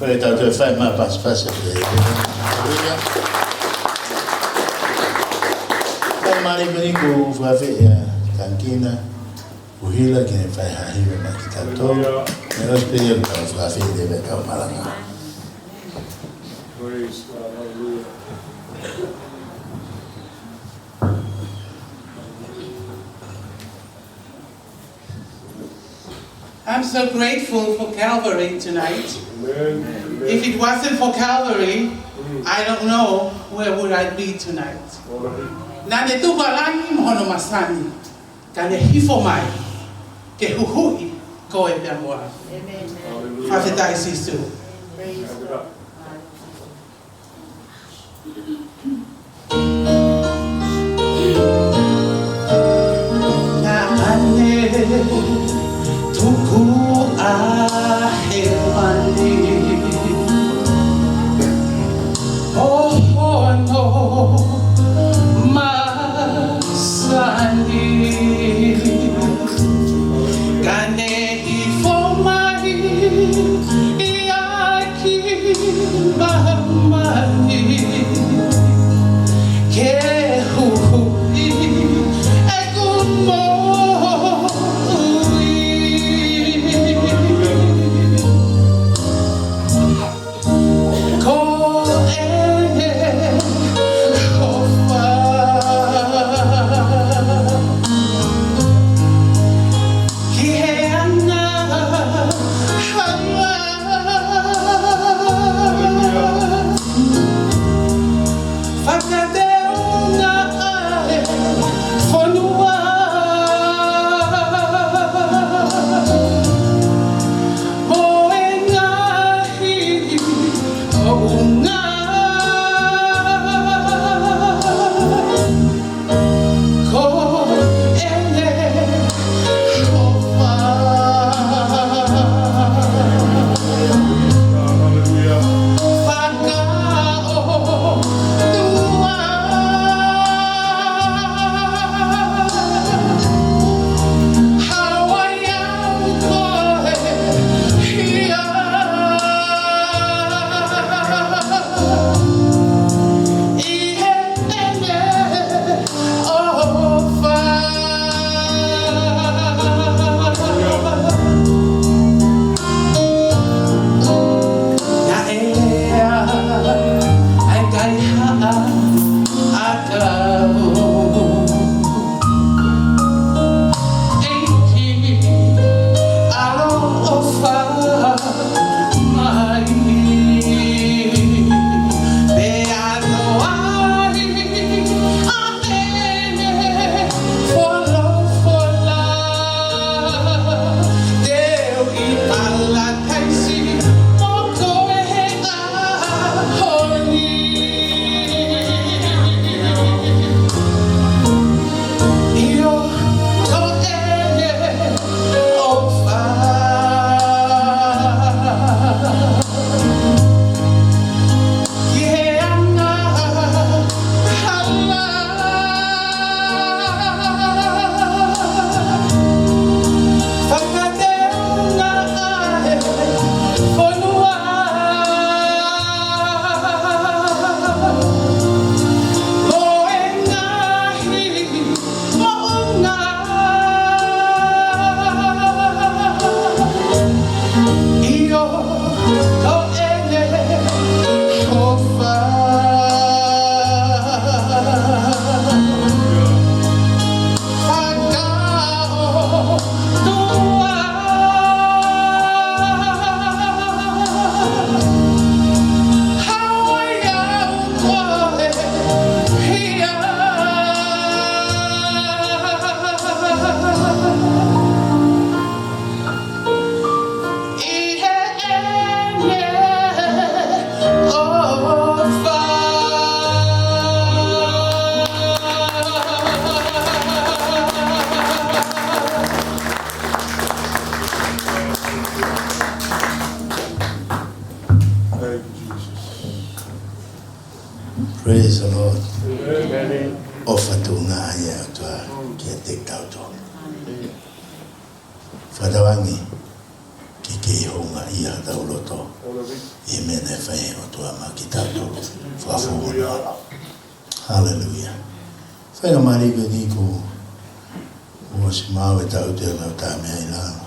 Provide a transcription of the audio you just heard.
Pray that you find my passport. Mari beni ko vafe ya Tangikina, Uhila que faz a riba na kitato. Eu espero que o vafe deve estar malanga. I'm so grateful for Calvary tonight. Amen. If it wasn't for Calvary, I don't know where would I be tonight. Nane tu balangi mohono masani, kane hifo mai, ke huhui ko e pia moa. Amen. Fafetai sisu. Na ane tuku ahewani, oh no. Praise the Lord. OFA Tongan ya tua kia take out. Fada wangi kiki he honga ia tauloto. E mene whai o tua makitato. Whafuna. Hallelujah. Whainga marika ni ko o si mawe tau te anau tā mea ila.